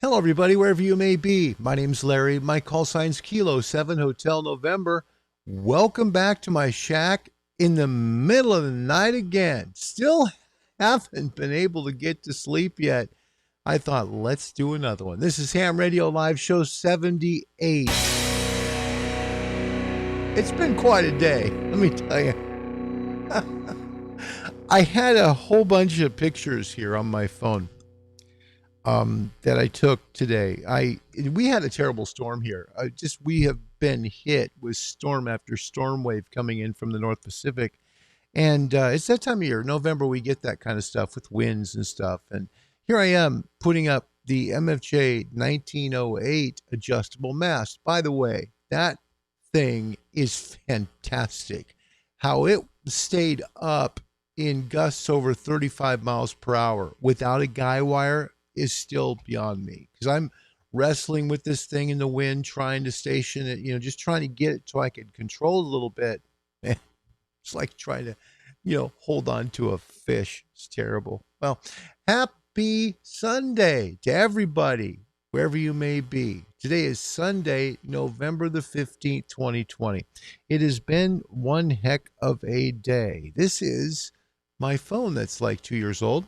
Hello, everybody, wherever you may be. My name's Larry. My call sign's Kilo 7 Hotel November. Welcome back to my shack in the middle of the night again. Still haven't been able to get to sleep yet. I thought, let's do another one. This is Ham Radio Live Show 78. It's been quite a day, let me tell you. I had a whole bunch of pictures here on my phone that I took today. We had a terrible storm here. We have been hit with storm after storm wave coming in from the North Pacific. And it's that time of year, November, we get that kind of stuff with winds and stuff. And here I am putting up the MFJ 1908 adjustable mast. By the way, that thing is fantastic. How it stayed up in gusts over 35 miles per hour without a guy wire is still beyond me, because I'm wrestling with this thing in the wind, trying to station it, just trying to get it so I could control it a little bit. It's like trying to, hold on to a fish. It's terrible. Well, happy Sunday to everybody, wherever you may be. Today is Sunday, November the 15th, 2020. It has been one heck of a day. This is my phone that's like 2 years old.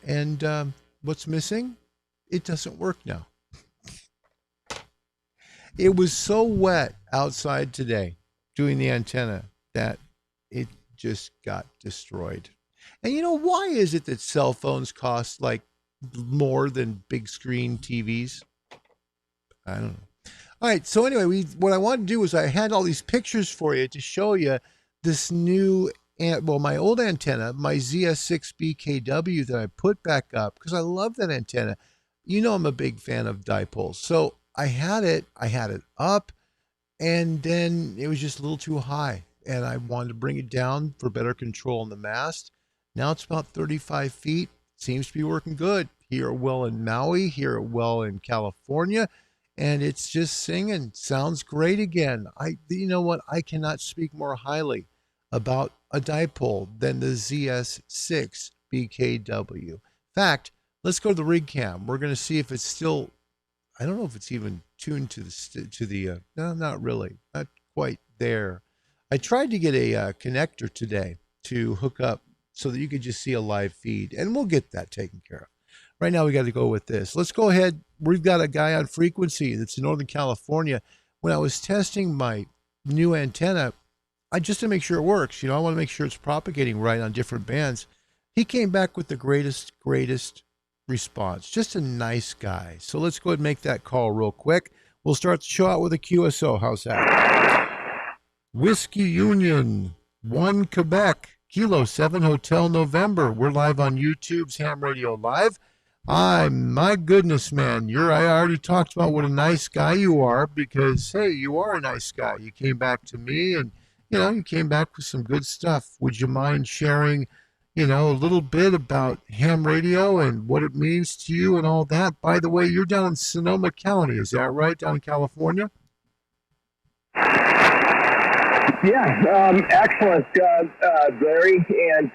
And what's missing? It doesn't work now. It was so wet outside today doing the antenna that it just got destroyed. And why is it that cell phones cost like more than big screen TVs? I don't know. All right. So anyway, what I wanted to do was I had all these pictures for you to show you this new, my old antenna, my ZS6BKW that I put back up because I love that antenna. I'm a big fan of dipoles. So I had it up, and then it was just a little too high, and I wanted to bring it down for better control on the mast. Now it's about 35 feet. Seems to be working good. Hear it well in Maui, hear it well in California, and it's just singing. Sounds great again. You know what? I cannot speak more highly about a dipole than the ZS6 BKW. In fact, let's go to the rig cam. We're going to see if it's still, I don't know if it's even tuned to the no, not really, not quite there. I tried to get a connector today to hook up so that you could just see a live feed, and we'll get that taken care of. Right now, we got to go with this. Let's go ahead. We've got a guy on frequency that's in Northern California. When I was testing my new antenna, just to make sure it works, I want to make sure it's propagating right on different bands. He came back with the greatest response. Just a nice guy. So let's go ahead and make that call real quick. We'll start the show out with a QSO. How's that? Whiskey Union, 1 Quebec, Kilo 7 Hotel November. We're live on YouTube's Ham Radio Live. My goodness, man, I already talked about what a nice guy you are, because, hey, you are a nice guy. You came back to me and, you came back with some good stuff. Would you mind sharing, a little bit about ham radio and what it means to you and all that? By the way, you're down in Sonoma County, is that right, down in California? Yeah, excellent, Larry, and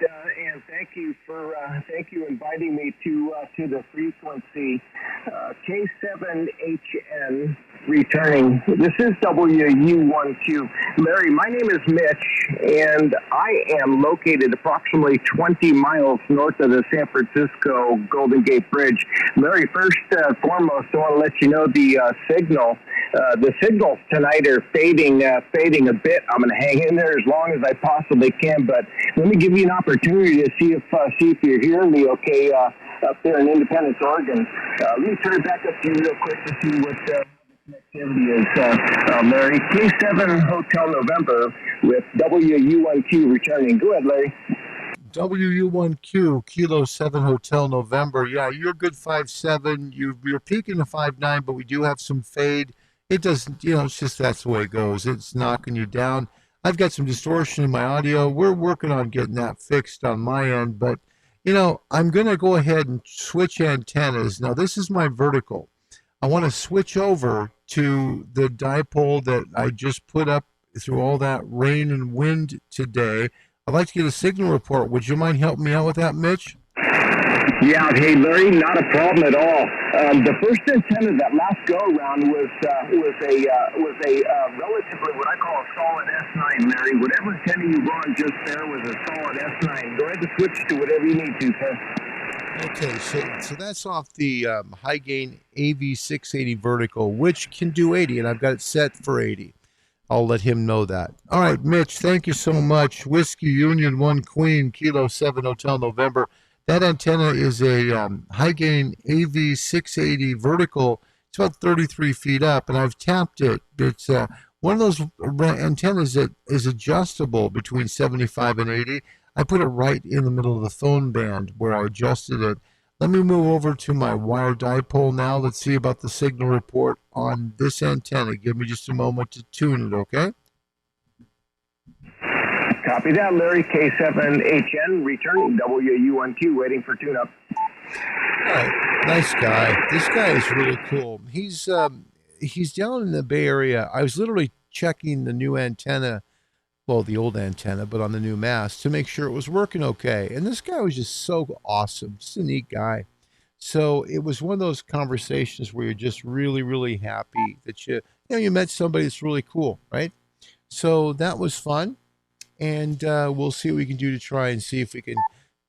thank you inviting me to the frequency K7HN returning. This is WU1Q. Larry, my name is Mitch, and I am located approximately 20 miles north of the San Francisco Golden Gate Bridge. Larry, first and foremost, I want to let you know the signals tonight are fading a bit. I'm going to hang in there as long as I possibly can, but let me give you an opportunity to see if you're hearing me okay up there in Independence, Oregon. Let me turn it back up to you real quick to see what the connectivity is, Larry. K7 Hotel November with WU1Q returning. Go ahead, Larry. WU1Q, Kilo 7 Hotel November. Yeah, you're good 5.7. You're peaking to 5.9, but we do have some fade. It doesn't, it's just that's the way it goes. It's knocking you down. I've got some distortion in my audio. We're working on getting that fixed on my end, but, I'm going to go ahead and switch antennas. Now, this is my vertical. I want to switch over to the dipole that I just put up through all that rain and wind today. I'd like to get a signal report. Would you mind helping me out with that, Mitch? Yeah, hey Larry, not a problem at all. The first antenna that last go around was a relatively what I call a solid S9, Larry. Whatever antenna you run just there was a solid S9. Go ahead and switch to whatever you need to, sir. Okay, so that's off the high gain AV680 vertical, which can do 80, and I've got it set for 80. I'll let him know that. All right, Mitch, thank you so much. Whiskey Union 1 Queen, Kilo 7 Hotel November. That antenna is a high gain AV680 vertical. It's about 33 feet up, and I've tapped it. It's one of those antennas that is adjustable between 75 and 80. I put it right in the middle of the phone band where I adjusted it. Let me move over to my wire dipole now. Let's see about the signal report on this antenna. Give me just a moment to tune it, okay? Copy that, Larry. K7HN, returning WU1Q, waiting for tune-up. All right, nice guy. This guy is really cool. He's down in the Bay Area. I was literally checking the new antenna, well, the old antenna, but on the new mast to make sure it was working okay. And this guy was just so awesome, just a neat guy. So it was one of those conversations where you're just really, really happy that you met somebody that's really cool, right? So that was fun, and we'll see what we can do to try and see if we can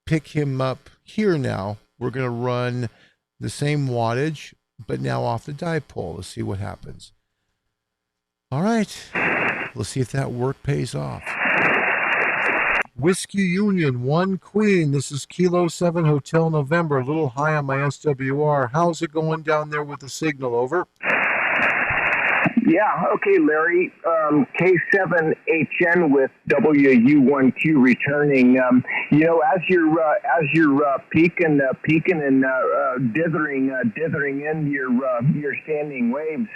pick him up here now. We're going to run the same wattage, but now off the dipole. Let's see what happens. All right. Let's see if that work pays off. Whiskey Union 1 Queen. This is Kilo 7 Hotel November. A little high on my SWR. How's it going down there with the signal? Over. Yeah, okay, Larry. K7HN with WU1Q returning. As you're peaking and dithering in your standing waves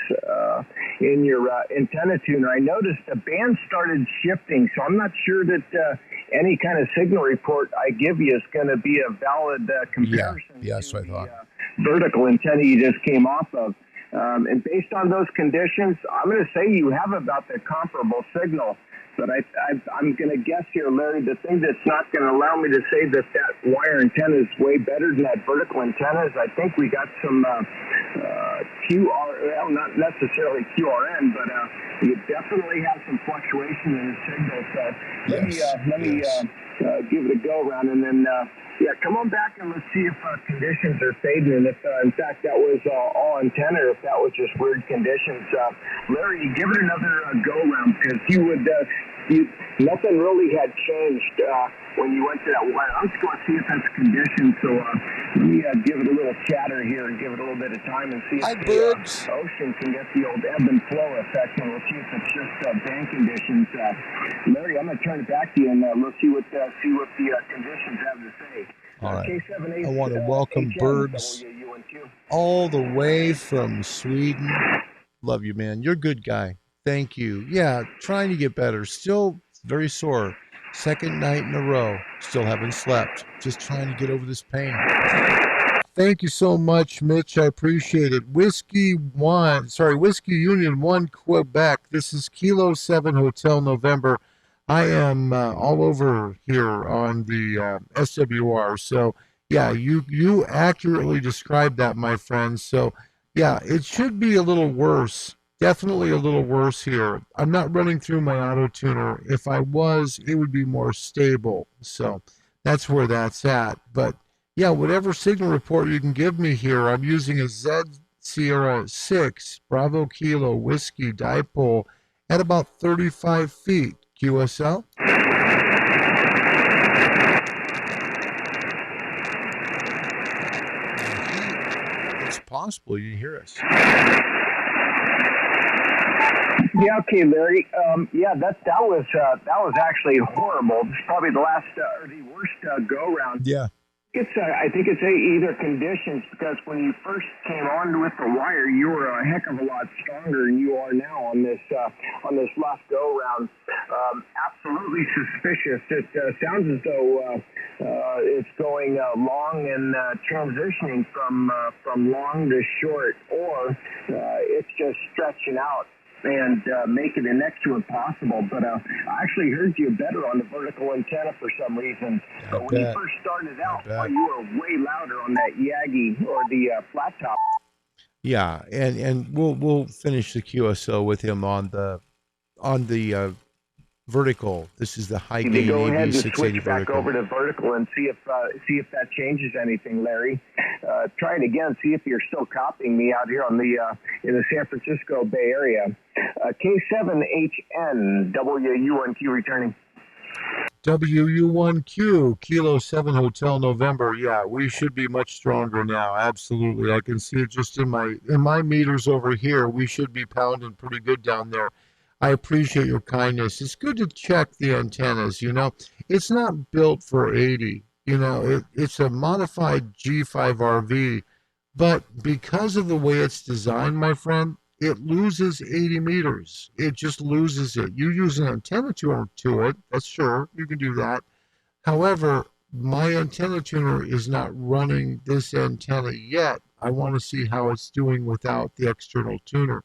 in your antenna tuner, I noticed the band started shifting. So I'm not sure that any kind of signal report I give you is going to be a valid comparison to the I thought. Vertical antenna you just came off of. And based on those conditions, I'm going to say you have about the comparable signal. But I'm going to guess here, Larry, the thing that's not going to allow me to say that wire antenna is way better than that vertical antenna is I think we got some not necessarily QRN, but you definitely have some fluctuation in the signal. So let me give it a go around, and then come on back and let's see if conditions are fading, and if in fact that was all antenna, or if that was just weird conditions. Larry, give it another go around, because nothing really had changed when you went to that wire. I'm just going to see if that's conditions. So let me give it a little chatter here and give it a little bit of time and see if the ocean can get the old ebb and flow effect, and we'll see if it's just band conditions. Larry, I'm going to turn it back to you, and let's see what the conditions have to say. All right. I want to welcome Birds all the way from Sweden. Love you, man. You're a good guy. Thank you. Yeah, trying to get better. Still very sore. Second night in a row. Still haven't slept. Just trying to get over this pain. Thank you so much, Mitch. I appreciate it. Whiskey Union 1 Quebec. This is Kilo 7 Hotel November. I am all over here on the SWR. So, yeah, you accurately described that, my friend. So, yeah, it should be a little worse. Definitely a little worse here. I'm not running through my auto tuner. If I was, it would be more stable. So that's where that's at. But yeah, whatever signal report you can give me here, I'm using a Z Sierra 6 Bravo Kilo Whiskey dipole at about 35 feet. QSL? It's possible you hear us. Yeah, okay, Larry. That was actually horrible. It's probably the worst go round. Yeah. I think it's either conditions, because when you first came on with the wire, you were a heck of a lot stronger than you are now on this last go round. Absolutely suspicious. It sounds as though it's going long and transitioning from long to short, or it's just stretching out. and make it next to impossible. But I actually heard you better on the vertical antenna for some reason. But when you first started out, you were way louder on that Yagi or the flat top. Yeah, and we'll finish the QSO with him on the vertical. This is the high gain Go ahead and AV680 switch back vertical. over to vertical and see if that changes anything, Larry. Try it again. See if you're still copying me out here on the in the San Francisco Bay Area. K7HN WU1Q returning. WU1Q Kilo 7 Hotel November. Yeah, we should be much stronger now. Absolutely, I can see it just in my meters over here. We should be pounding pretty good down there. I appreciate your kindness. It's good to check the antennas. You know, it's not built for 80. You know, it's a modified G5RV, but because of the way it's designed, my friend, it loses 80 meters. It just loses it. You use an antenna tuner to it. That's sure. You can do that. However, my antenna tuner is not running this antenna yet. I want to see how it's doing without the external tuner.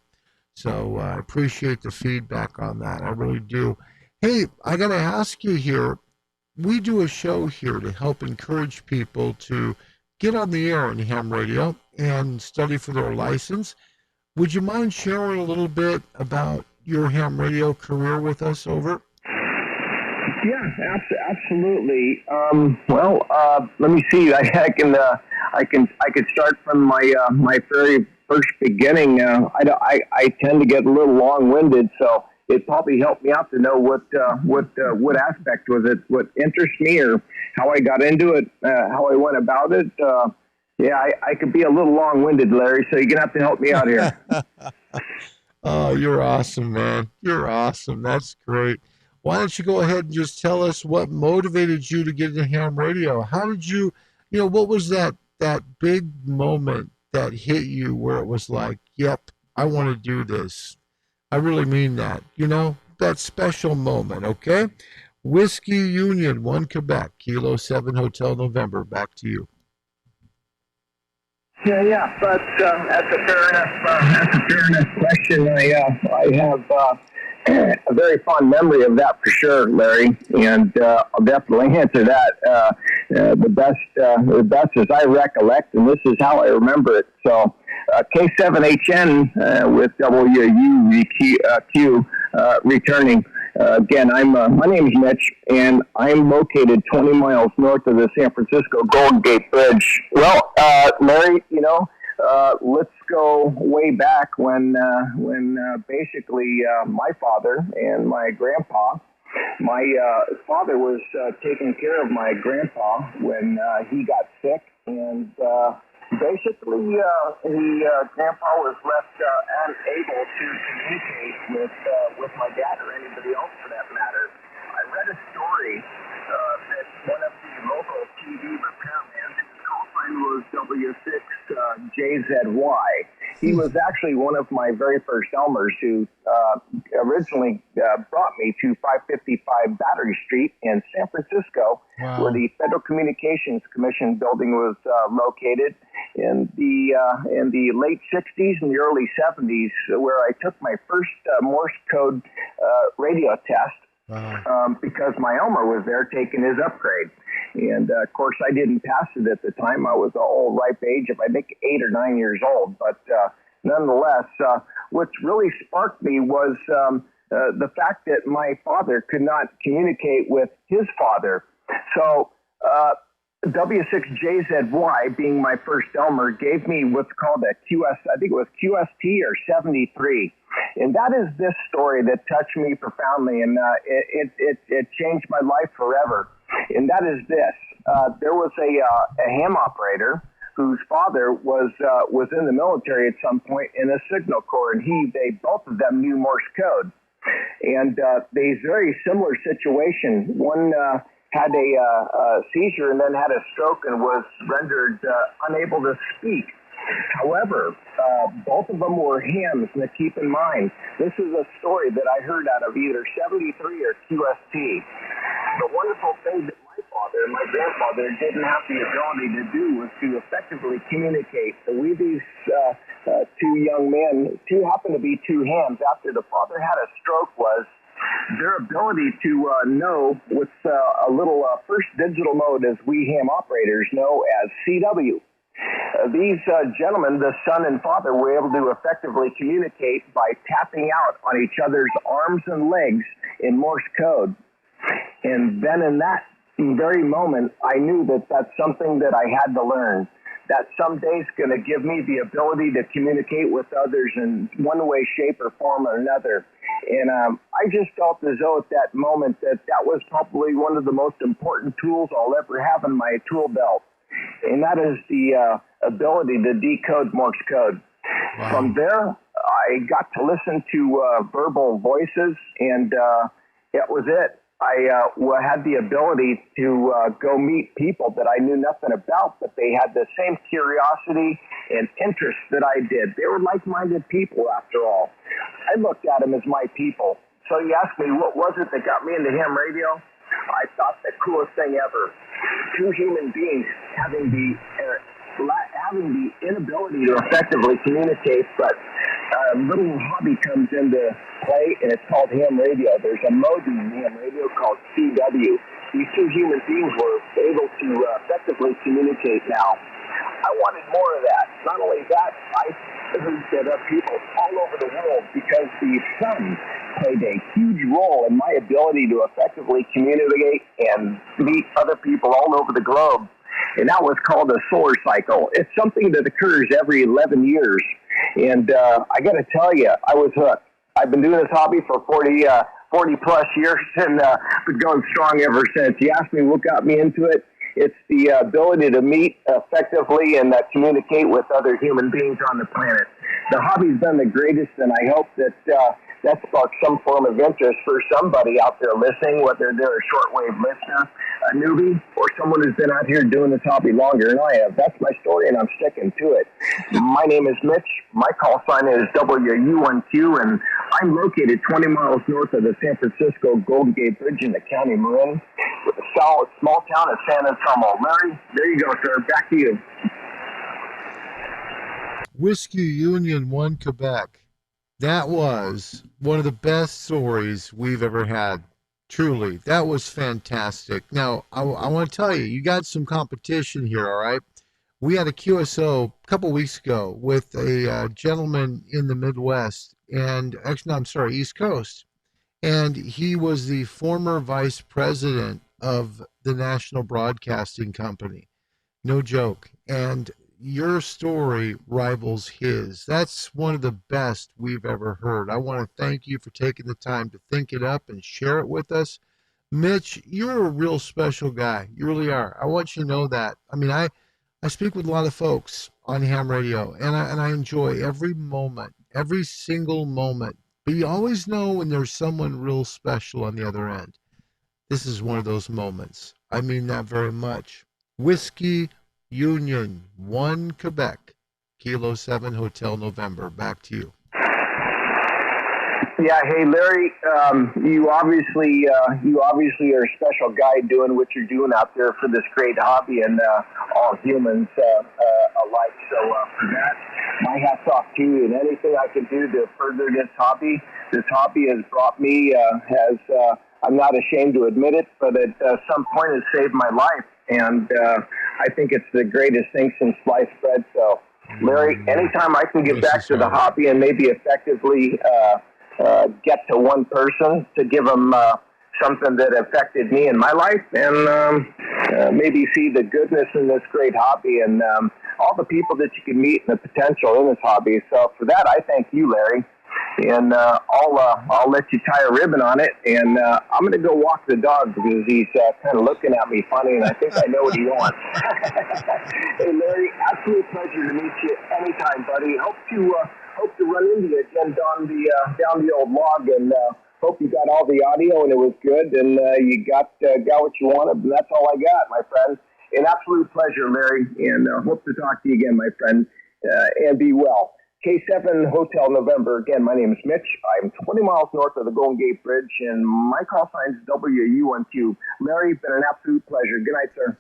So I appreciate the feedback on that. I really do. Hey, I got to ask you here. We do a show here to help encourage people to get on the air on ham radio and study for their license. Would you mind sharing a little bit about your ham radio career with us? Over. Yeah, absolutely. Let me see. I can start from my very first beginning. I tend to get a little long-winded, so it probably helped me out to know what aspect was it, what interests me, or how I got into it, how I went about it. I could be a little long-winded, Larry, so you're going to have to help me out here. Oh, you're awesome, man. You're awesome. That's great. Why don't you go ahead and just tell us what motivated you to get into ham radio? How did you, what was that big moment that hit you where it was like, yep, I want to do this? I really mean that, that special moment, okay? Whiskey Union, 1 Quebec, Kilo 7 Hotel November. Back to you. Yeah, but that's a fair enough question. I have a very fond memory of that for sure, Larry, and I'll definitely answer that the best as I recollect, and this is how I remember it. So K7HN with WUQ returning. Again, my name is Mitch, and I'm located 20 miles north of the San Francisco Golden Gate Bridge. Well, Larry, let's go way back when basically my father and my grandpa. My father was taking care of my grandpa when he got sick, and basically, Grandpa was left unable to communicate with my dad or anybody else for that matter. I read a story that one of the local TV repairmen, his call sign was W6JZY. He was actually one of my very first Elmers who originally brought me to 555 Battery Street in San Francisco, wow, where the Federal Communications Commission building was located in the late 60s and the early 70s, where I took my first Morse code radio test. Wow. Because my Elmer was there taking his upgrade. And, of course, I didn't pass it at the time. I was a whole ripe age of, I think, 8 or 9 years old. But nonetheless, what really sparked me was the fact that my father could not communicate with his father. So W6JZY, being my first Elmer, gave me what's called a QS, I think it was QST or 73. And that is this story that touched me profoundly, and it changed my life forever. And that is this. There was a ham operator whose father was in the military at some point in a signal corps, and they both of them knew Morse code. And they very similar situation. One had a seizure and then had a stroke and was rendered unable to speak. However, both of them were hams. Now keep in mind, this is a story that I heard out of either 73 or QST. The wonderful thing that my father and my grandfather didn't have the ability to do was to effectively communicate. So we these two young men, two happened to be two hams after the father had a stroke, was their ability to know what's a little first digital mode, as we ham operators know as CW. These gentlemen, the son and father, were able to effectively communicate by tapping out on each other's arms and legs in Morse code. And then in that very moment, I knew that that's something that I had to learn. That someday is going to give me the ability to communicate with others in one way, shape, or form or another. And I just felt as though at that moment that was probably one of the most important tools I'll ever have in my tool belt. And that is the ability to decode Morse code. Wow. From there, I got to listen to verbal voices, and it was it. I had the ability to go meet people that I knew nothing about, but they had the same curiosity and interest that I did. They were like-minded people, after all. I looked at them as my people. So you asked me, what was it that got me into ham radio? I thought the coolest thing ever. Two human beings having the inability to effectively communicate, but a little hobby comes into play, and it's called ham radio. There's a mode in ham radio called CW. These two human beings were able to effectively communicate now. I wanted more of that. Not only that, I heard that people all over the world, because the sun played a huge role in my ability to effectively communicate and meet other people all over the globe. And that was called a solar cycle. It's something that occurs every 11 years. And I got to tell you, I was hooked. I've been doing this hobby for 40 plus years, and been going strong ever since. You asked me what got me into it. It's the ability to meet effectively and communicate with other human beings on the planet. The hobby's been the greatest, and I hope that that sparks some form of interest for somebody out there listening, whether they're a shortwave listener, a newbie, or someone who's been out here doing this hobby longer than I have. That's my story, and I'm sticking to it. My name is Mitch. My call sign is WU1Q, and I'm located 20 miles north of the San Francisco Golden Gate Bridge in the County of Marin, with a small town of San Anselmo. Larry, there you go, sir. Back to you. Whiskey Union 1 Quebec. That was one of the best stories we've ever had. Truly, that was fantastic. Now, I want to tell you, you got some competition here, all right? We had a QSO a couple weeks ago with a gentleman in the Midwest, and actually, no, I'm sorry, East Coast. And he was the former vice president of the National Broadcasting Company. No joke. And your story rivals his. That's one of the best we've ever heard. I want to thank you for taking the time to think it up and share it with us. Mitch, you're a real special guy. You really are. I want you to know that. I mean, I speak with a lot of folks on ham radio, and I enjoy every moment, every single moment. But you always know when there's someone real special on the other end. This is one of those moments. I mean that very much. Whiskey Union 1 Quebec, Kilo 7 Hotel November. Back to you. Yeah, hey Larry, you obviously are a special guy doing what you're doing out there for this great hobby and all humans alike. So for that, my hat's off to you. And anything I can do to further this hobby has brought me. I'm not ashamed to admit it, but at some point has saved my life. And I think it's the greatest thing since sliced bread. So, Larry, anytime I can get back to the hobby and maybe effectively get to one person to give them something that affected me in my life, and maybe see the goodness in this great hobby and all the people that you can meet and the potential in this hobby. So for that, I thank you, Larry. And I'll let you tie a ribbon on it, and I'm going to go walk the dog because he's kind of looking at me funny, and I think I know what he wants. Hey, Larry, absolute pleasure to meet you anytime, buddy. Hope to run into you again down the old log, and hope you got all the audio and it was good, and you got what you wanted, and that's all I got, my friend. An absolute pleasure, Larry, and hope to talk to you again, my friend, and be well. K7 Hotel November. Again, my name is Mitch. I'm 20 miles north of the Golden Gate Bridge, and my call sign is WU12. Larry, it's been an absolute pleasure. Good night, sir.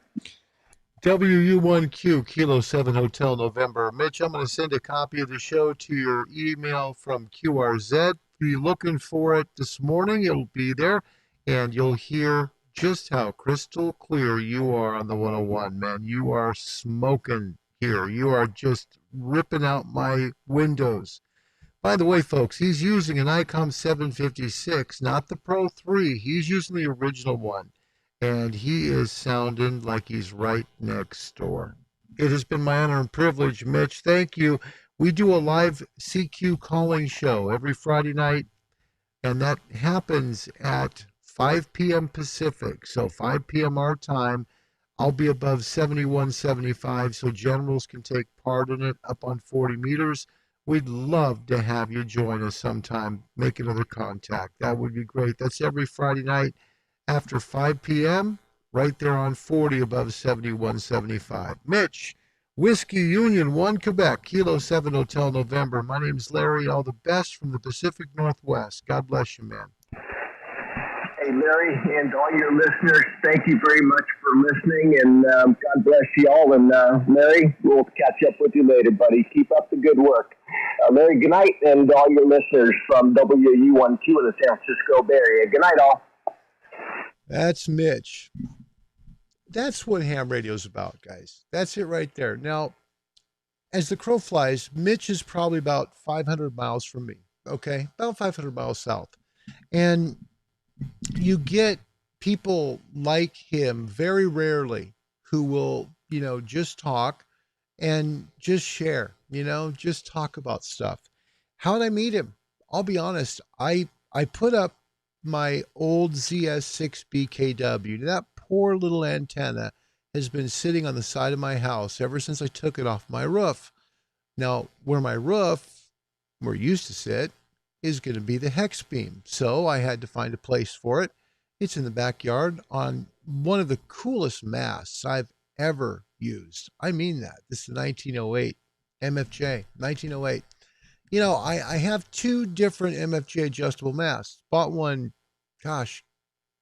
WU1Q, Kilo 7 Hotel November. Mitch, I'm going to send a copy of the show to your email from QRZ. Be looking for it this morning. It'll be there, and you'll hear just how crystal clear you are on the 101, man. You are smoking here. You are just ripping out my windows. By the way, folks, he's using an ICOM 756, not the Pro 3. He's using the original one, and he is sounding like he's right next door. It has been my honor and privilege, Mitch. Thank you. We do a live CQ calling show every Friday night, and that happens at 5 p.m. Pacific, so 5 p.m. our time. I'll be above 7175, so generals can take part in it up on 40 meters. We'd love to have you join us sometime, make another contact. That would be great. That's every Friday night after 5 p.m., right there on 40 above 7175. Mitch, Whiskey Union 1 Quebec, Kilo 7 Hotel November. My name's Larry. All the best from the Pacific Northwest. God bless you, man. Hey, Larry, and all your listeners, thank you very much for listening, and God bless you all. And Larry, we'll catch up with you later, buddy. Keep up the good work. Larry, good night, and all your listeners from WU1Q in the San Francisco Bay Area. Good night, all. That's Mitch. That's what ham radio's about, guys. That's it right there. Now, as the crow flies, Mitch is probably about 500 miles from me, okay? About 500 miles south. And you get people like him very rarely who will, just talk and just share, just talk about stuff. How did I meet him? I'll be honest. I put up my old ZS6BKW. That poor little antenna has been sitting on the side of my house ever since I took it off my roof. Now, where used to sit, is going to be the hex beam. So I had to find a place for it. It's in the backyard on one of the coolest masts I've ever used. I mean that. This is the 1908 MFJ, 1908. I have two different MFJ adjustable masts. Bought one,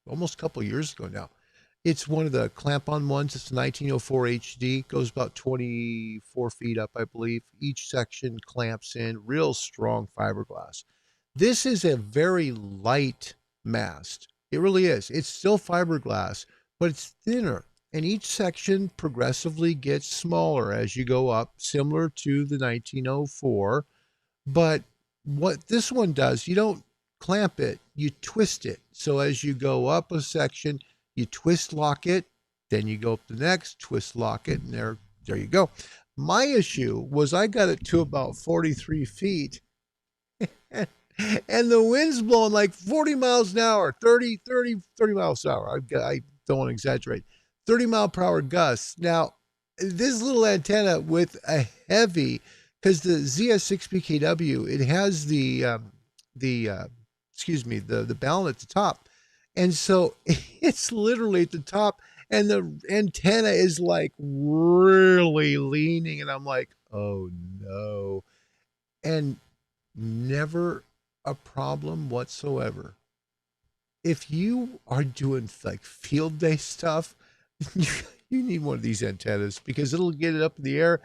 almost a couple of years ago now. It's one of the clamp-on ones. It's 1904 HD. Goes about 24 feet up, I believe. Each section clamps in. Real strong fiberglass. This is a very light mast. It really is. It's still fiberglass, but it's thinner. And each section progressively gets smaller as you go up, similar to the 1904. But what this one does, you don't clamp it, you twist it. So as you go up a section, you twist lock it, then you go up the next, twist lock it, and there you go. My issue was I got it to about 43 feet. And the wind's blowing like 40 miles an hour, 30 miles an hour. I don't want to exaggerate. 30 mile per hour gusts. Now, this little antenna with a heavy, because the ZS6BKW, it has the balun at the top. And so it's literally at the top, and the antenna is like really leaning. And I'm like, oh no. And never a problem whatsoever. If you are doing like field day stuff, you need one of these antennas because it'll get it up in the air.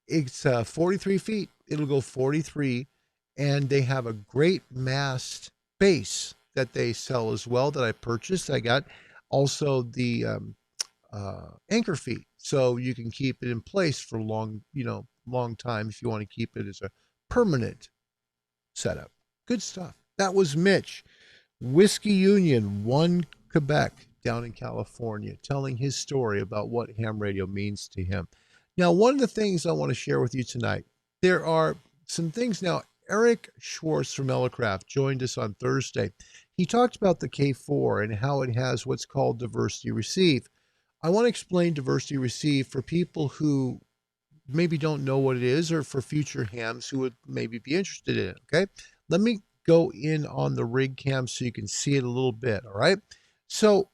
It's 43 feet. It'll go 43, and they have a great mast base that they sell as well that I purchased. I got also the anchor feet, so you can keep it in place for long time if you want to keep it as a permanent setup. Good stuff. That was Mitch, Whiskey Union 1 Quebec down in California, telling his story about what ham radio means to him. Now, one of the things I want to share with you tonight, there are some things now. Eric Schwartz from Elecraft joined us on Thursday. He talked about the K4 and how it has what's called diversity receive. I want to explain diversity receive for people who maybe don't know what it is, or for future hams who would maybe be interested in it, okay? Let me go in on the rig cam so you can see it a little bit, all right? So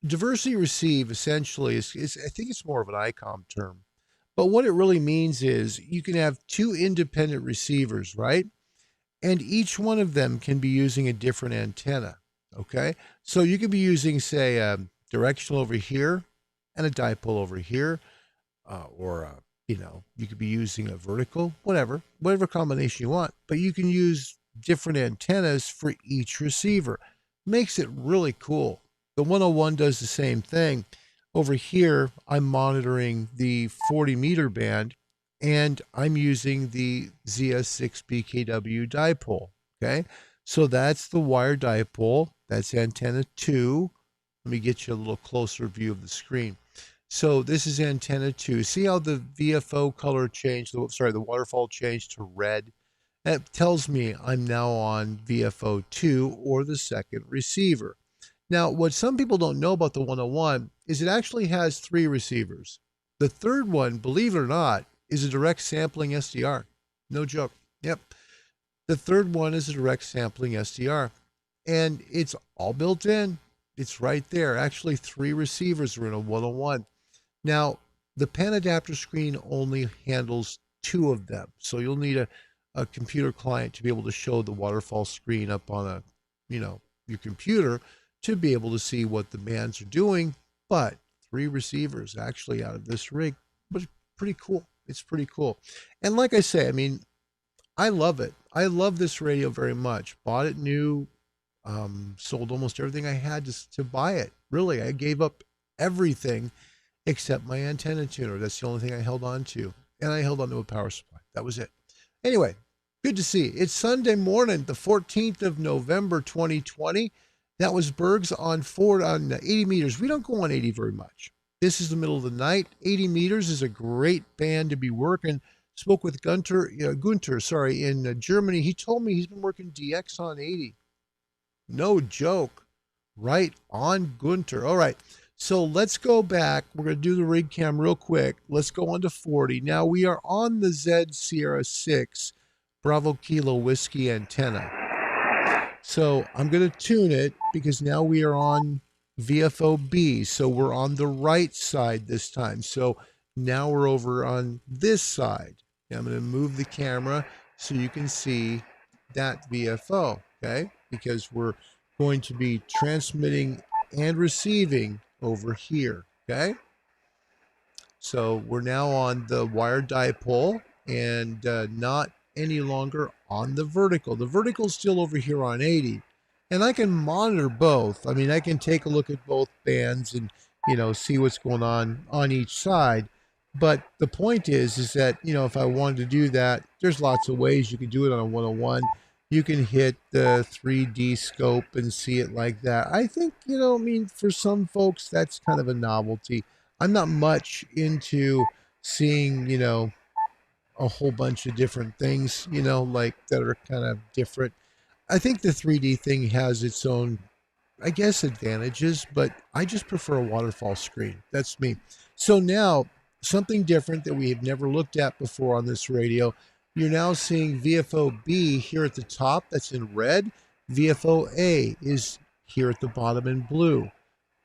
diversity receive essentially is I think it's more of an ICOM term, but what it really means is you can have two independent receivers, right? And each one of them can be using a different antenna, okay? So you could be using, say, a directional over here and a dipole over here. or you could be using a vertical, whatever combination you want, but you can use different antennas for each receiver. Makes it really cool. The 101 does the same thing. Over here, I'm monitoring the 40-meter band, and I'm using the ZS6BKW dipole. Okay, so that's the wire dipole. That's antenna 2. Let me get you a little closer view of the screen. So this is antenna 2. See how the VFO color changed, the waterfall changed to red? That tells me I'm now on VFO 2, or the second receiver. Now, what some people don't know about the 101 is it actually has 3 receivers. The third one, believe it or not, is a direct sampling SDR. No joke. Yep. The third one is a direct sampling SDR. And it's all built in. It's right there. Actually, 3 receivers are in a 101. Now, the pen adapter screen only handles 2 of them. So you'll need a computer client to be able to show the waterfall screen up on your computer to be able to see what the bands are doing. But 3 receivers actually out of this rig, but pretty cool. It's pretty cool. And like I say, I mean, I love it. I love this radio very much. Bought it new, sold almost everything I had to buy it. Really, I gave up everything except my antenna tuner. That's the only thing I held on to. And I held on to a power supply. That was it. Anyway, good to see. It's Sunday morning, the 14th of November, 2020. That was Berg's on Ford on 80 meters. We don't go on 80 very much. This is the middle of the night. 80 meters is a great band to be working. Spoke with Gunther, in Germany. He told me he's been working DX on 80. No joke. Right on, Gunther. All right. So let's go back. We're going to do the rig cam real quick. Let's go on to 40. Now we are on the Z Sierra 6 Bravo Kilo Whiskey antenna. So I'm going to tune it because now we are on VFO-B. So we're on the right side this time. So now we're over on this side. Okay, I'm going to move the camera so you can see that VFO, okay? Because we're going to be transmitting and receiving over here, okay? So we're now on the wire dipole and not any longer on the vertical. The vertical is still over here on 80. And I can monitor both. I mean, I can take a look at both bands and, see what's going on each side. But the point is that, if I wanted to do that, there's lots of ways you can do it on a 101. You can hit the 3D scope and see it like that. I think, for some folks, that's kind of a novelty. I'm not much into seeing, a whole bunch of different things, like that are kind of different. I think the 3D thing has its own, I guess, advantages, but I just prefer a waterfall screen. That's me. So now, something different that we have never looked at before on this radio. You're now seeing VFO-B here at the top. That's in red. VFO-A is here at the bottom in blue.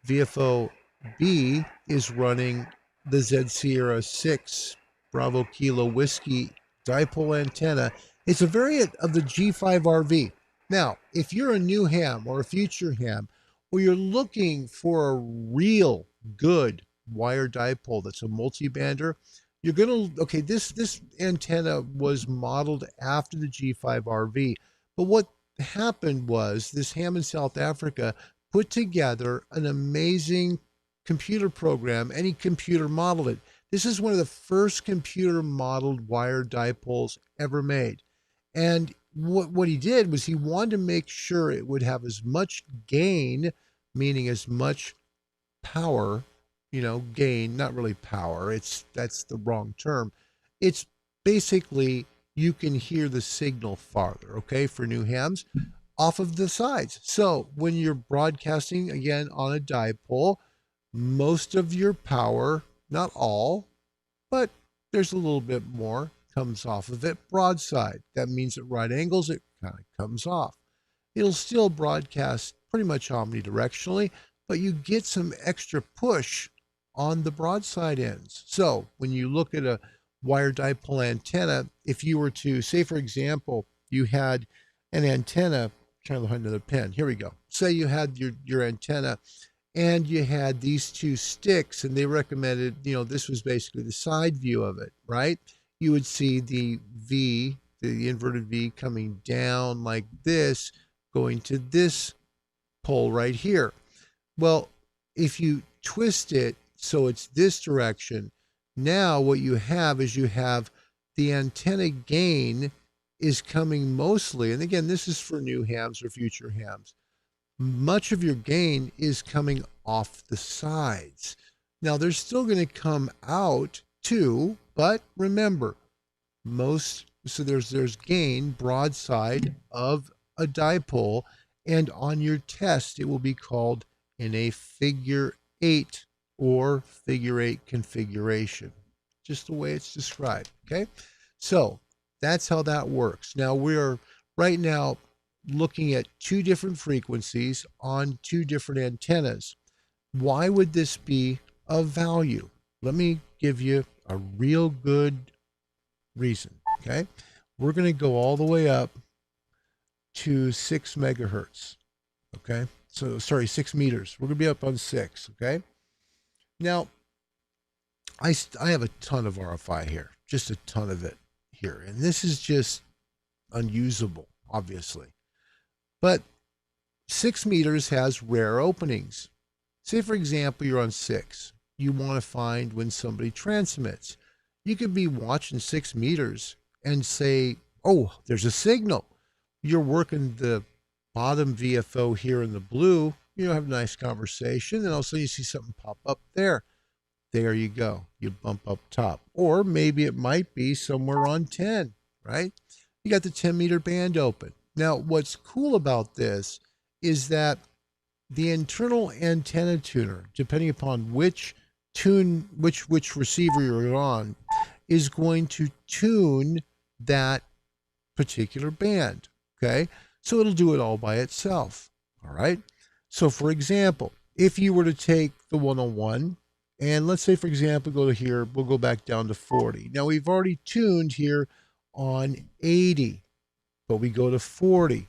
VFO-B is running the Z Sierra 6 Bravo Kilo Whiskey dipole antenna. It's a variant of the G5RV. Now, if you're a new ham or a future ham, or you're looking for a real good wire dipole that's a multi-bander, you're going to, this antenna was modeled after the G5RV. But what happened was this ham in South Africa put together an amazing computer program. Any computer modeled it. This is one of the first computer modeled wire dipoles ever made. And what he did was he wanted to make sure it would have as much gain, meaning as much power, gain, not really power. That's the wrong term. It's basically you can hear the signal farther, okay, for new hams off of the sides. So when you're broadcasting again on a dipole, most of your power, not all, but there's a little bit more, comes off of it broadside. That means at right angles, it kind of comes off. It'll still broadcast pretty much omnidirectionally, but you get some extra push on the broadside ends. So when you look at a wire dipole antenna, if you were to, say for example, you had an antenna, trying to find another pen, here we go. Say you had your antenna and you had these two sticks, and they recommended, this was basically the side view of it, right? You would see the V, the inverted V, coming down like this, going to this pole right here. Well, if you twist it so it's this direction, now what you have is you have the antenna gain is coming mostly, and again, this is for new hams or future hams, much of your gain is coming off the sides. Now, they're still going to come out too, but remember, so there's gain broadside of a dipole, and on your test, it will be called in a figure 8 or figure 8 configuration, just the way it's described, okay? So that's how that works. Now, we're right now looking at two different frequencies on two different antennas. Why would this be of value? Let me give you a real good reason, okay? We're going to go all the way up to 6 megahertz, okay? So, sorry, 6 meters. We're going to be up on 6, okay? Now, I have a ton of RFI here, just a ton of it here. And this is just unusable, obviously. But 6 meters has rare openings. Say, for example, you're on 6. You want to find when somebody transmits. You could be watching 6 meters and say, oh, there's a signal. You're working the bottom VFO here in the blue. Have a nice conversation, and all of a sudden you see something pop up there. There you go. You bump up top. Or maybe it might be somewhere on 10, right? You got the 10-meter band open. Now, what's cool about this is that the internal antenna tuner, depending upon which receiver you're on, is going to tune that particular band, okay? So it'll do it all by itself, all right? So, for example, if you were to take the 101, and let's say, for example, go to here, we'll go back down to 40. Now, we've already tuned here on 80, but we go to 40.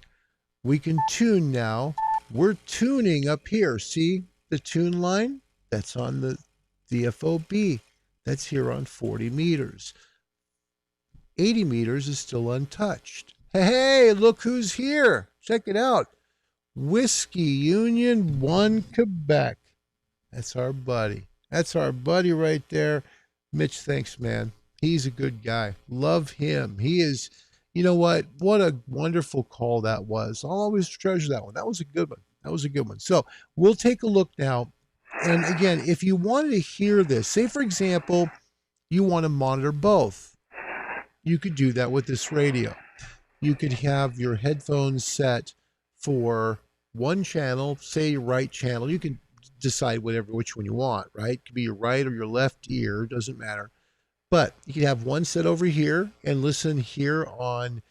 We can tune now. We're tuning up here. See the tune line? That's on the VFOB. That's here on 40 meters. 80 meters is still untouched. Hey, look who's here. Check it out. Whiskey Union 1 Quebec. That's our buddy. That's our buddy right there. Mitch, thanks, man. He's a good guy. Love him. He is, you know what a wonderful call that was. I'll always treasure that one. That was a good one. That was a good one. So we'll take a look now. And again, if you wanted to hear this, say, for example, you want to monitor both, you could do that with this radio. You could have your headphones set for one channel, say your right channel. You can decide which one you want, right? It could be your right or your left ear, doesn't matter. But you can have one set over here and listen here on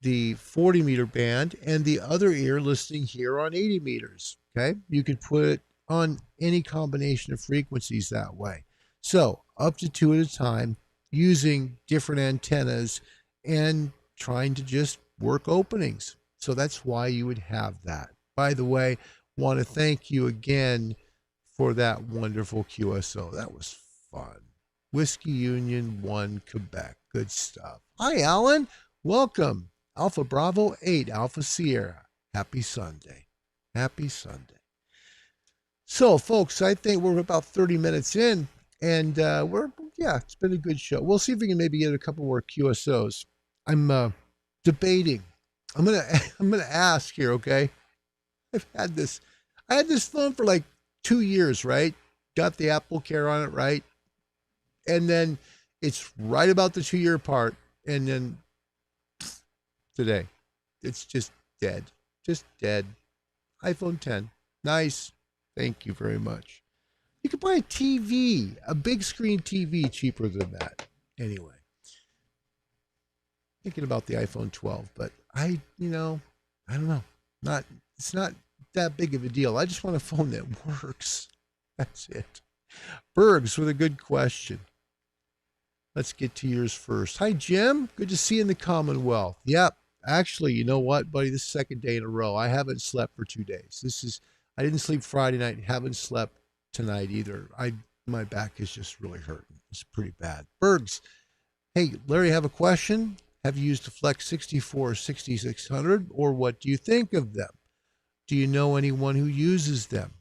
the 40 meter band, and the other ear listening here on 80 meters, okay? You could put it on any combination of frequencies that way. So up to 2 at a time, using different antennas and trying to just work openings. So that's why you would have that. By the way, want to thank you again for that wonderful QSO. That was fun. Whiskey Union 1 Quebec. Good stuff. Hi, Alan. Welcome. Alpha Bravo 8 Alpha Sierra. Happy Sunday. Happy Sunday. So, folks, I think we're about 30 minutes in, and it's been a good show. We'll see if we can maybe get a couple more QSOs. I'm debating. I'm gonna ask here, okay? I had this phone for like 2 years, right? Got the Apple Care on it, right? And then it's right about the 2-year part, and then today, it's just dead. Just dead. iPhone 10. Nice. Thank you very much. You could buy a TV, a big screen TV, cheaper than that. Anyway, thinking about the iPhone 12, but I don't know. It's not that big of a deal. I just want a phone that works. That's it. Bergs with a good question. Let's get to yours first. Hi, Jim. Good to see you in the Commonwealth. Yep. Actually, you know what, buddy? This is the second day in a row. I haven't slept for 2 days. I didn't sleep Friday night. Haven't slept tonight either. My back is just really hurting. It's pretty bad. Bergs, hey, Larry, I have a question. Have you used the Flex 64 6600, or what do you think of them? Do you know anyone who uses them?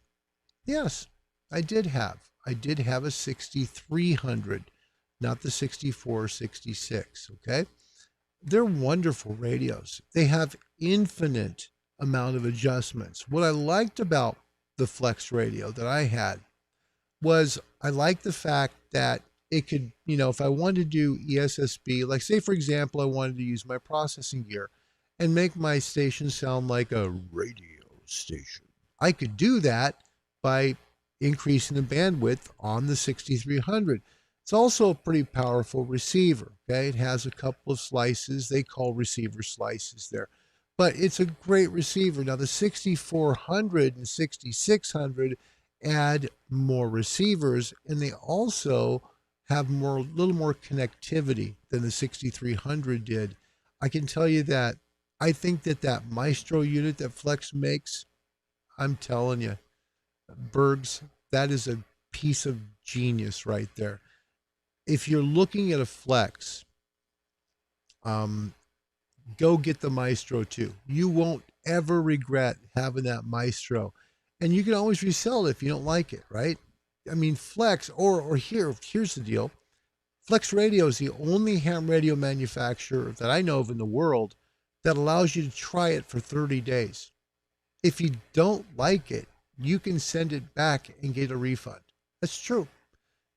Yes, I did have. I did have a 6300, not the 6466, okay? They're wonderful radios. They have infinite amount of adjustments. What I liked about the Flex radio that I had was I liked the fact that it could, if I wanted to do ESSB, like say, for example, I wanted to use my processing gear and make my station sound like a radio station, I could do that by increasing the bandwidth on the 6300. It's also a pretty powerful receiver. Okay. It has a couple of slices. They call receiver slices there, but it's a great receiver. Now the 6400 and 6600 add more receivers, and they also have a little more connectivity than the 6300 did. I can tell you that I think that Maestro unit that Flex makes, I'm telling you, Bergs, that is a piece of genius right there. If you're looking at a Flex, go get the Maestro 2. You won't ever regret having that Maestro. And you can always resell it if you don't like it, right? I mean, Flex, here's the deal. Flex Radio is the only ham radio manufacturer that I know of in the world that allows you to try it for 30 days. If you don't like it, you can send it back and get a refund. That's true.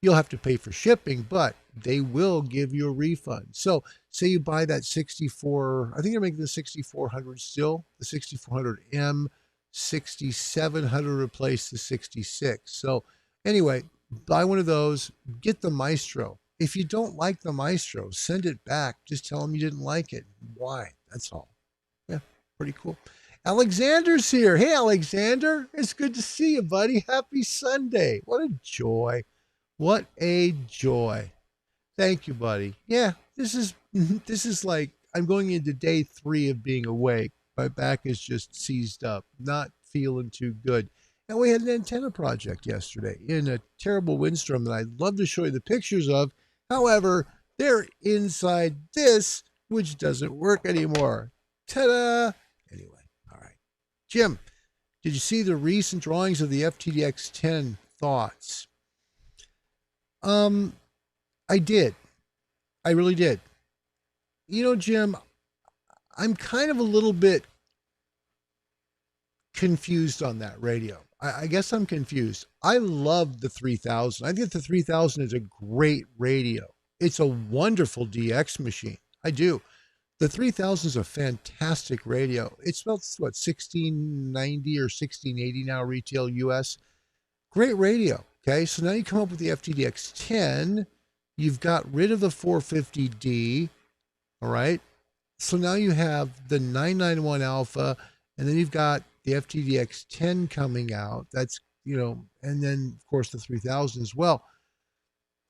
You'll have to pay for shipping, but they will give you a refund. So say you buy that 64, I think they're making the 6400 still, the 6400M, 6700 replace the 66. So anyway, buy one of those, get the Maestro. If you don't like the Maestro, send it back. Just tell them you didn't like it. Why? That's all. Yeah, pretty cool. Alexander's here. Hey, Alexander. It's good to see you, buddy. Happy Sunday. What a joy. What a joy. Thank you, buddy. Yeah, this is like I'm going into day 3 of being awake. My back is just seized up, not feeling too good. And we had an antenna project yesterday in a terrible windstorm that I'd love to show you the pictures of. However, they're inside this, which doesn't work anymore. Ta-da! Anyway, all right. Jim, did you see the recent drawings of the FTDX10? Thoughts? I did. I really did. Jim, I'm kind of a little bit confused on that radio. I guess I'm confused. I love the 3000. I think the 3000 is a great radio. It's a wonderful DX machine. I do. The 3000 is a fantastic radio. It's about, what, 1690 or 1680 now retail US. Great radio. Okay, so now you come up with the FTDX10. You've got rid of the 450D. All right. So now you have the 991 Alpha, and then you've got the FTDX10 coming out. That's, and then of course the 3000 as well.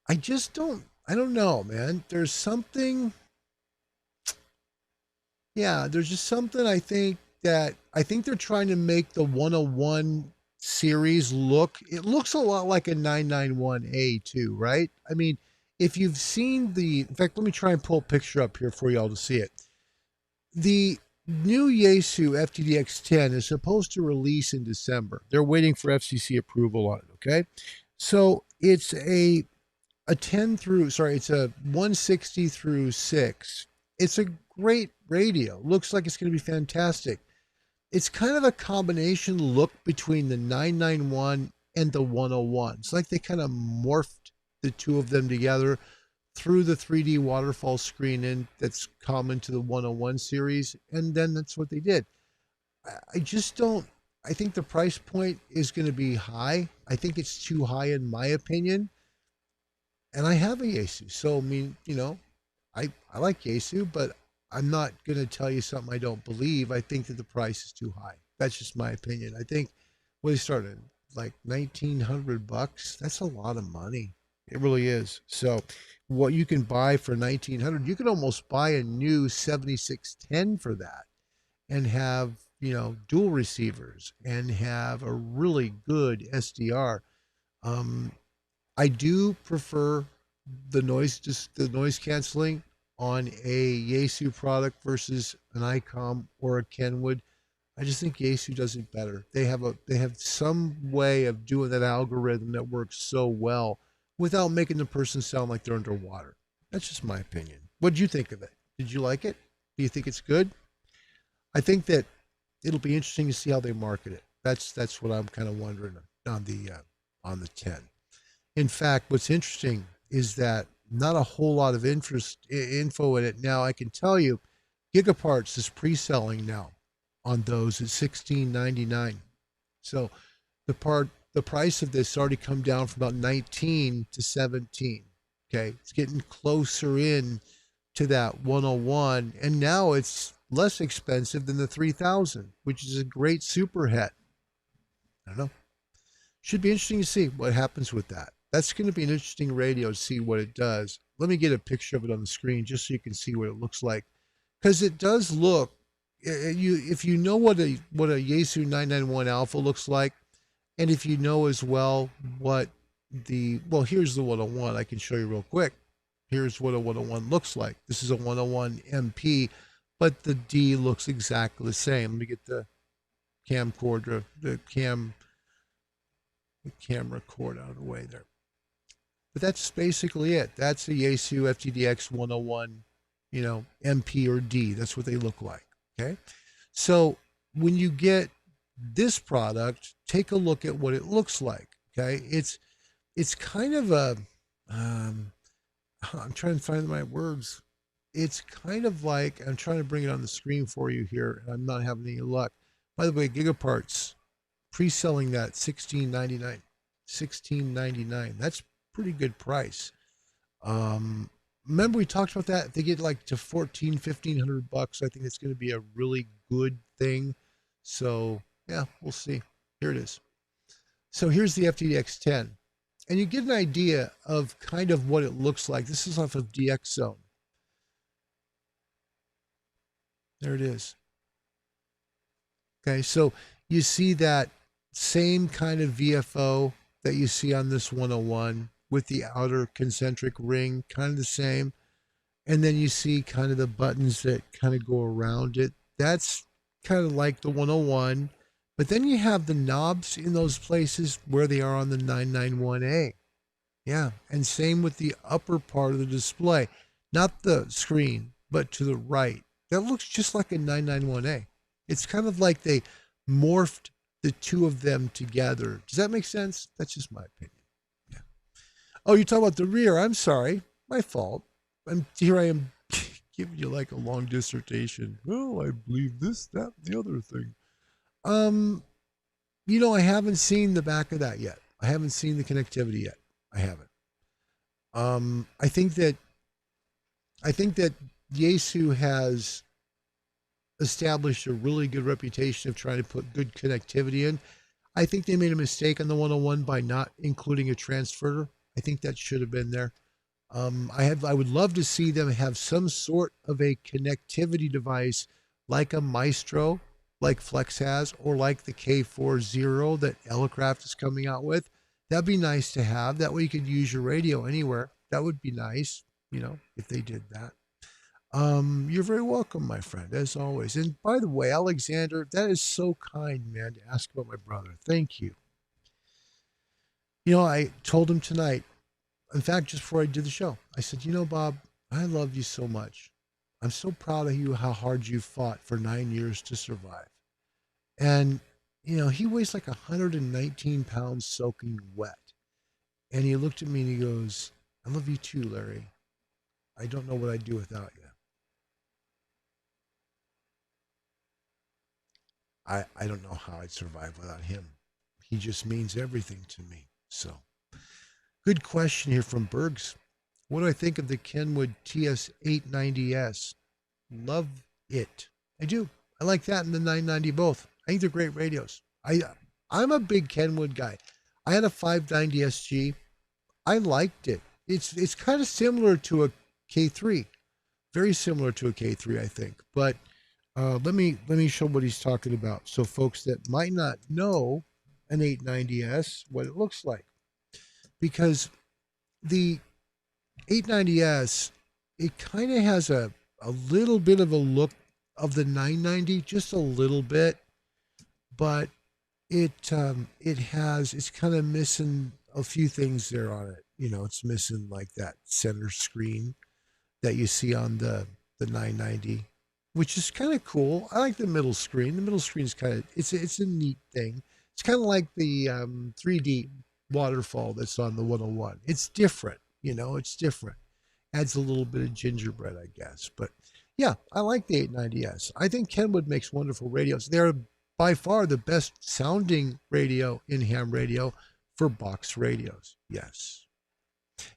I don't know, man. There's something, there's just something I think they're trying to make the 101 series it looks a lot like a 991A too, right? I mean, if you've seen in fact, let me try and pull a picture up here for y'all to see it. The new Yaesu FTDX10 is supposed to release in December. They're waiting for FCC approval on it, okay? So it's a 160 through 6. It's a great radio. Looks like it's going to be fantastic. It's kind of a combination look between the 991 and the 101. It's like they kind of morphed the two of them together through the 3D waterfall screen in that's common to the 101 series, and then that's what they did. I think the price point is going to be high. I think it's too high in my opinion. And I have a Yaesu, so I mean, I like Yaesu, but I'm not going to tell you something I don't believe. I think that the price is too high. That's just my opinion. I think they started like $1,900. That's a lot of money. It really is. So what you can buy for $1,900, you can almost buy a new 7610 for that and have, dual receivers and have a really good SDR. Um, I do prefer the noise canceling on a Yaesu product versus an ICOM or a Kenwood. I just think Yaesu does it better. They have some way of doing that algorithm that works so well without making the person sound like they're underwater. That's just my opinion. What did you think of it? Did you like it? Do you think it's good? I think that it'll be interesting to see how they market it. That's what I'm kind of wondering on the 10. In fact, what's interesting is that not a whole lot of info in it now. I can tell you, Gigaparts is pre-selling now on those at $16.99. So the price of this already come down from about 19 to 17. Okay, it's getting closer in to that 101, and now it's less expensive than the 3000, which is a great super het. I don't know. Should be interesting to see what happens with that. That's going to be an interesting radio to see what it does. Let me get a picture of it on the screen just so you can see what it looks like, because it does look. If you know what a Yaesu 991 Alpha looks like, and if you know as well what here's the 101. I can show you real quick. Here's what a 101 looks like. This is a 101 MP, but the D looks exactly the same. Let me get the camcorder, the camera cord out of the way there. But that's basically it. That's a Yaesu FTDX 101, MP or D. That's what they look like. Okay. So when you get this product, take a look at what it looks like. Okay. It's kind of I'm trying to find my words. It's kind of like, I'm trying to bring it on the screen for you here, and I'm not having any luck. By the way, Gigaparts pre-selling that $16.99. That's pretty good price. Remember we talked about that? If they get like to $1,500, I think it's going to be a really good thing. So yeah, we'll see. Here it is. So here's the FTDX 10, and you get an idea of kind of what it looks like. This is off of DX Zone. There it is. Okay, so you see that same kind of VFO that you see on this 101 with the outer concentric ring, kind of the same. And then you see kind of the buttons that kind of go around it. That's kind of like the 101. But then you have the knobs in those places where they are on the 991A. Yeah, and same with the upper part of the display. Not the screen, but to the right. That looks just like a 991A. It's kind of like they morphed the two of them together. Does that make sense? That's just my opinion. Yeah. Oh, you talk about the rear. I'm sorry. My fault. Here I am giving you like a long dissertation. Well, I believe this, that, the other thing. I haven't seen the back of that yet. I haven't seen the connectivity yet. I haven't. I think that Yaesu has established a really good reputation of trying to put good connectivity in. I think they made a mistake on the 101 by not including a transverter. I think that should have been there. I would love to see them have some sort of a connectivity device like a Maestro, like Flex has, or like the K40 that Elecraft is coming out with. That'd be nice to have. That way you could use your radio anywhere. That would be nice, if they did that. You're very welcome, my friend, as always. And by the way, Alexander, that is so kind, man, to ask about my brother. Thank you. I told him tonight, in fact, just before I did the show, I said, Bob, I love you so much. I'm so proud of you, how hard you fought for 9 years to survive. And, he weighs like 119 pounds soaking wet. And he looked at me and he goes, I love you too, Larry. I don't know what I'd do without you. I don't know how I'd survive without him. He just means everything to me. So, good question here from Bergs. What do I think of the Kenwood TS890S? Love it. I do. I like that and the 990 both. I think they're great radios. I'm a big Kenwood guy. I had a 590 SG. I liked it. It's kind of similar to a K3. Very similar to a K3, I think. But Let me show what he's talking about. So folks that might not know an 890S, what it looks like, because the 890S, it kind of has a little bit of a look of the 990, just a little bit, but it's kind of missing a few things there on it. It's missing like that center screen that you see on the 990, which is kind of cool. I like the middle screen. The middle screen is kind of it's a neat thing. It's kind of like the 3D waterfall that's on the 101. It's different, it's different. Adds a little bit of gingerbread, I guess. But yeah, I like the 890S. I think Kenwood makes wonderful radios. They're by far the best sounding radio in ham radio for box radios. Yes.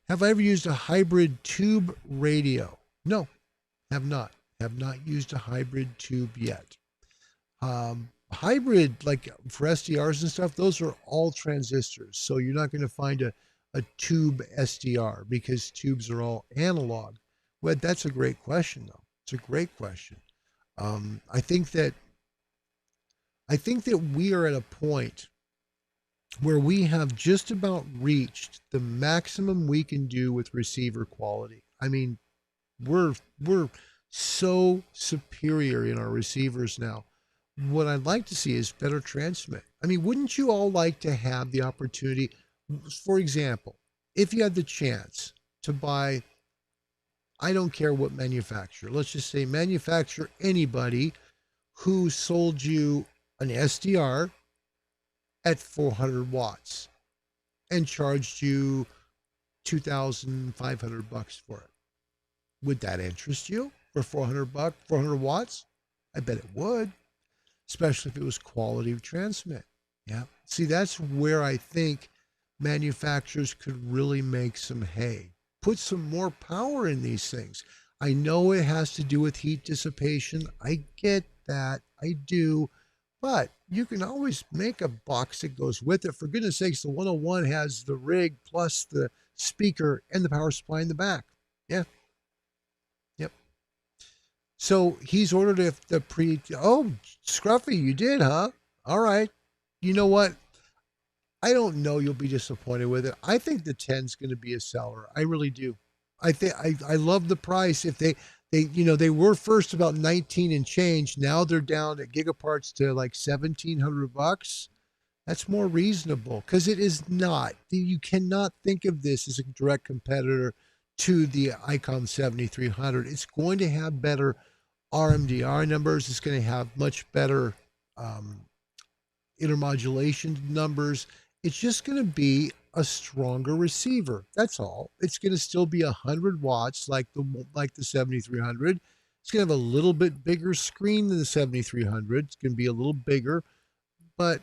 Have I ever used a hybrid tube radio? No, have not. Have not used a hybrid tube yet. Hybrid, like for SDRs and stuff, those are all transistors. So you're not going to find a tube SDR because tubes are all analog. Well, that's a great question, though. It's a great question. I think that we are at a point where we have just about reached the maximum we can do with receiver quality. I mean, we're so superior in our receivers now. What I'd like to see is better transmit. I mean, wouldn't you all like to have the opportunity, for example, if you had the chance to buy, I don't care what manufacturer, let's just say manufacturer, anybody who sold you an SDR at 400 watts and charged you $2,500 for it. Would that interest you for 400 watts? I bet it would, especially if it was quality transmit. Yeah. See, that's where I think manufacturers could really make some hay. Put some more power in these things. I know it has to do with heat dissipation. I get that. I do. But you can always make a box that goes with it. For goodness sakes, the 101 has the rig plus the speaker and the power supply in the back. Yeah. Yep. So he's ordered oh, Scruffy, you did, huh? All right. You know what? I don't know you'll be disappointed with it. I think the 10's going to be a seller. I really do. I think I love the price. If they were first about 19 and change. Now they're down at Gigaparts to like $1,700. That's more reasonable because it is not. You cannot think of this as a direct competitor to the ICOM 7300. It's going to have better RMDR numbers. It's going to have much better intermodulation numbers. It's just going to be a stronger receiver. That's all. It's going to still be 100 watts like the 7300. It's going to have a little bit bigger screen than the 7300. It's going to be a little bigger, but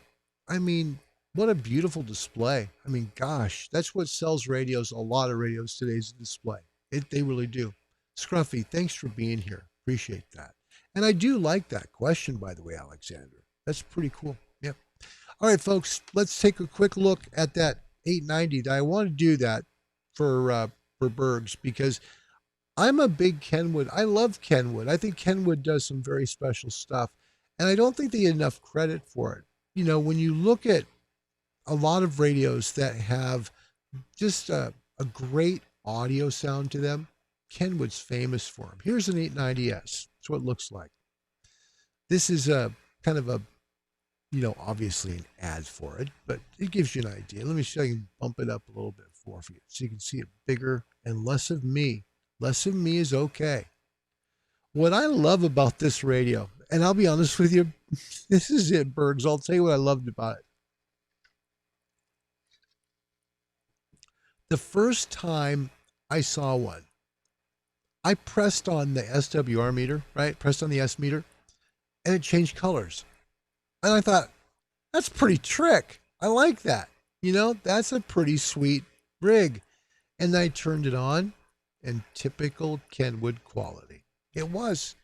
I mean, what a beautiful display. I mean, gosh, that's what sells radios. A lot of radios today is a display. They really do. Scruffy, thanks for being here. Appreciate that. And I do like that question, by the way, Alexander. That's pretty cool. Yep. All right, folks, let's take a quick look at that 890. I want to do that for Bergs because I'm a big Kenwood. I love Kenwood. I think Kenwood does some very special stuff, and I don't think they get enough credit for it. When you look at a lot of radios that have just a great audio sound to them, Kenwood's famous for them. Here's an 890S. That's what it looks like. This is a kind of a, obviously an ad for it, but it gives you an idea. Let me show you, bump it up a little bit for you so you can see it bigger and less of me. Less of me is okay. What I love about this radio, and I'll be honest with you, this is it, Bergs. I'll tell you what I loved about it. The first time I saw one, I pressed on the SWR meter, right? Pressed on the S meter, and it changed colors. And I thought, that's pretty trick. I like that. That's a pretty sweet rig. And I turned it on, and typical Kenwood quality. It was.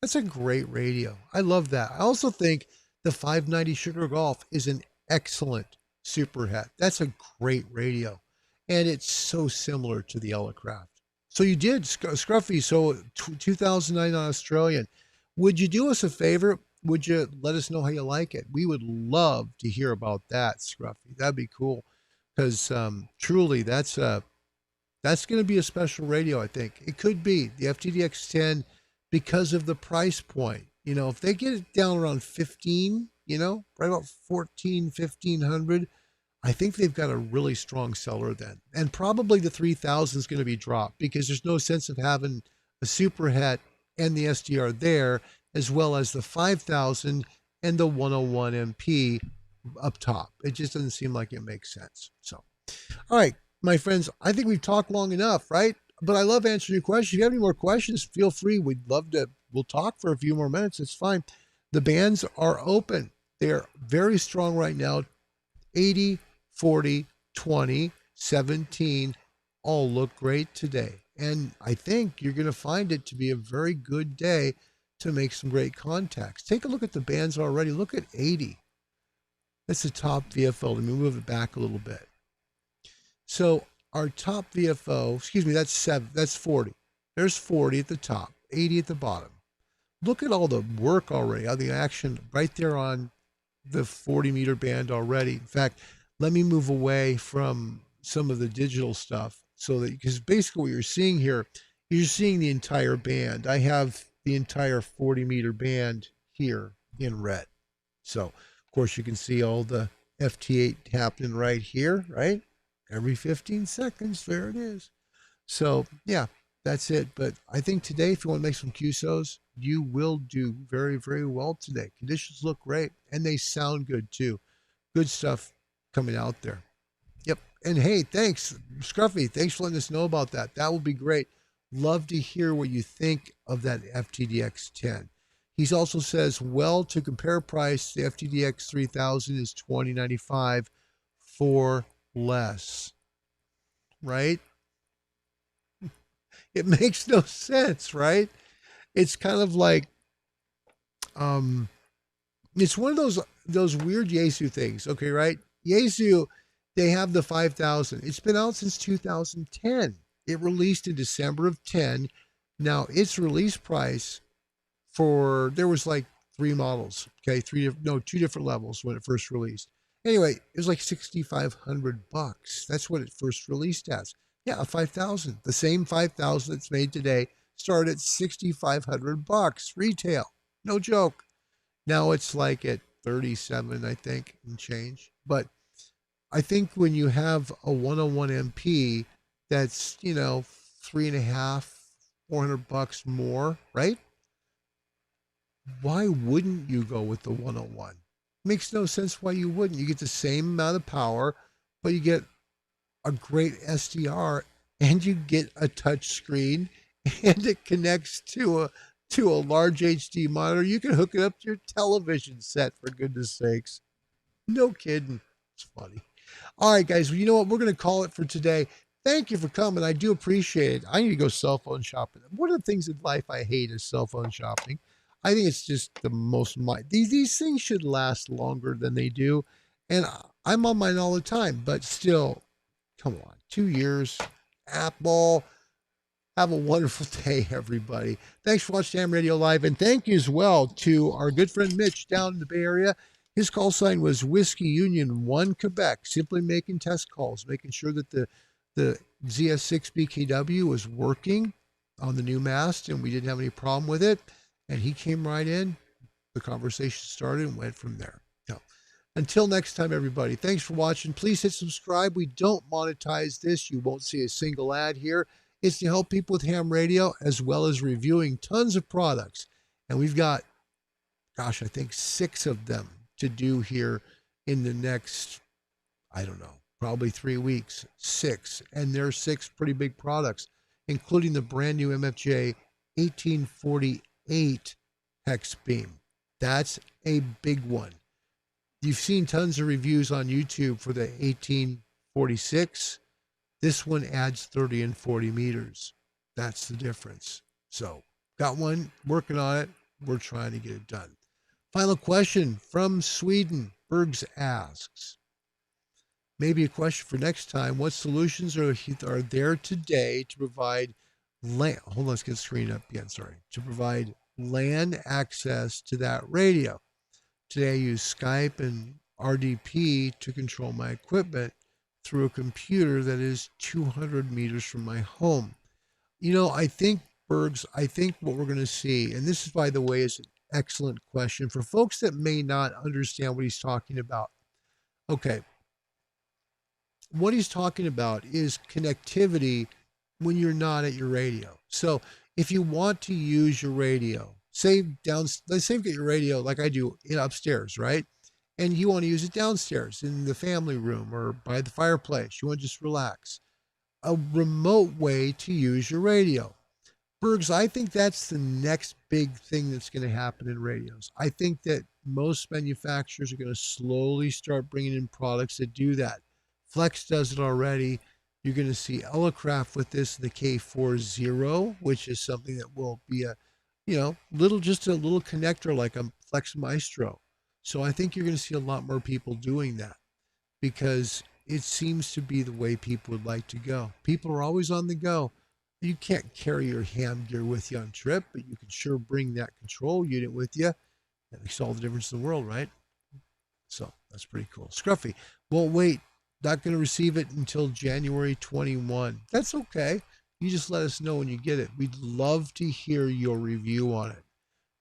That's a great radio. I love that. I also think the 590 Sugar Golf is an excellent super het. That's a great radio. And it's so similar to the Elecraft. So you did, Scruffy, so 2009 on Australian. Would you do us a favor? Would you let us know how you like it? We would love to hear about that, Scruffy. That'd be cool. Because truly, that's going to be a special radio, I think. It could be the FTDX 10 because of the price point. You know, if they get it down around 15, you know, right about 14, 1500, I think they've got a really strong seller then. And probably the 3000 is going to be dropped because there's no sense of having a super het and the SDR there, as well as the 5000 and the 101 MP up top. It just doesn't seem like it makes sense. So, all right, my friends, I think we've talked long enough, right? But I love answering your questions. If you have any more questions, feel free. We'd love to, we'll talk for a few more minutes. It's fine. The bands are open. They're very strong right now. 80, 40, 20, 17, all look great today. And I think you're going to find it to be a very good day to make some great contacts. Take a look at the bands already. Look at 80. That's the top VFO. Let me move it back a little bit. So our top VFO, that's 40. There's 40 at the top, 80 at the bottom. Look at all the work already, all the action right there on the 40 meter band already. In fact, let me move away from some of the digital stuff so that, because basically what you're seeing here, you're seeing the entire band. I have the entire 40 meter band here in red. So of course you can see all the FT8 happening right here, right? Every 15 seconds, there it is. So yeah, that's it. But I think today, if you want to make some QSOs, you will do very, very well today. Conditions look great and they sound good too. Good stuff coming out there. Yep. And hey, thanks, Scruffy. Thanks for letting us know about that. That will be great. Love to hear what you think of that FTDX 10. He also says, well, to compare price, the FTDX 3000 is $20.95 for less, right? It makes no sense, right? It's kind of like, it's one of those weird Yaesu things, okay, right? Yaesu, they have the 5000. It's been out since 2010. It released in December of 10. Now its release price there was like 3 models, okay, two different levels when it first released. Anyway, it was like $6,500. That's what it first released as. Yeah, a 5000. The same 5000 that's made today started at $6,500 retail. No joke. Now it's like at 37, I think, and change. But I think when you have a 101 MP that's, $3.5, $400 more, right? Why wouldn't you go with the 101? Makes no sense why you wouldn't. You get the same amount of power, but you get a great SDR and you get a touch screen and it connects to a large HD monitor. You can hook it up to your television set, for goodness sakes. No kidding. It's funny. All right, guys. Well, you know what? We're going to call it for today. Thank you for coming. I do appreciate it. I need to go cell phone shopping. One of the things in life I hate is cell phone shopping. I think it's just the most, these things should last longer than they do. And I'm on mine all the time, but still, come on, 2 years, Apple. Have a wonderful day, everybody. Thanks for watching Ham Radio Live. And thank you as well to our good friend Mitch down in the Bay Area. His call sign was Whiskey Union 1 Quebec, simply making test calls, making sure that the ZS6 BKW was working on the new mast and we didn't have any problem with it. And he came right in. The conversation started and went from there. So, until next time, everybody, thanks for watching. Please hit subscribe. We don't monetize this. You won't see a single ad here. It's to help people with ham radio as well as reviewing tons of products. And we've got, I think 6 of them to do here in the next, probably 3 weeks. 6. And there are 6 pretty big products, including the brand new MFJ 1848 hex beam. That's a big one. You've seen tons of reviews on YouTube for the 1846. This one adds 30 and 40 meters. That's the difference. So got one, working on it. We're trying to get it done. Final question from Sweden. Bergs asks, maybe a question for next time. What solutions are there today to provide hold on, let's get the screen up again. Sorry. To provide LAN access to that radio. Today I use Skype and RDP to control my equipment through a computer that is 200 meters from my home. I think, Bergs, I think what we're going to see, and this is, by the way, is an excellent question for folks that may not understand what he's talking about. Okay. What he's talking about is connectivity when you're not at your radio. So if you want to use your radio, let's say you get your radio like I do upstairs, right? And you want to use it downstairs in the family room or by the fireplace. You want to just relax. A remote way to use your radio. Bergs, I think that's the next big thing that's going to happen in radios. I think that most manufacturers are going to slowly start bringing in products that do that. Flex does it already. You're going to see Elecraft with this, the K40, which is something that will be a little connector like a Flex Maestro. So I think you're going to see a lot more people doing that because it seems to be the way people would like to go. People are always on the go. You can't carry your ham gear with you on trip, but you can sure bring that control unit with you. That makes all the difference in the world, right? So that's pretty cool. Scruffy, won't wait. Not going to receive it until January 21. That's okay. You just let us know when you get it. We'd love to hear your review on it.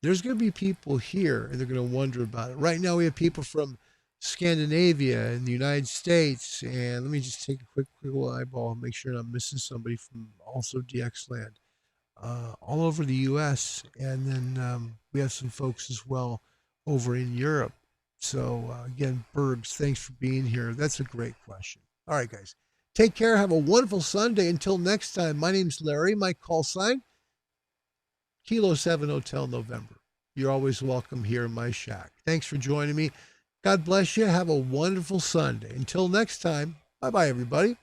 There's going to be people here and they're going to wonder about it. Right now we have people from Scandinavia and the United States. And let me just take a quick eyeball and make sure I'm missing somebody from also DX land. All over the U.S. And then we have some folks as well over in Europe. So again, Bergs, thanks for being here. That's a great question. All right, guys. Take care. Have a wonderful Sunday. Until next time, my name's Larry. My call sign, Kilo 7 Hotel November. You're always welcome here in my shack. Thanks for joining me. God bless you. Have a wonderful Sunday. Until next time, bye-bye, everybody.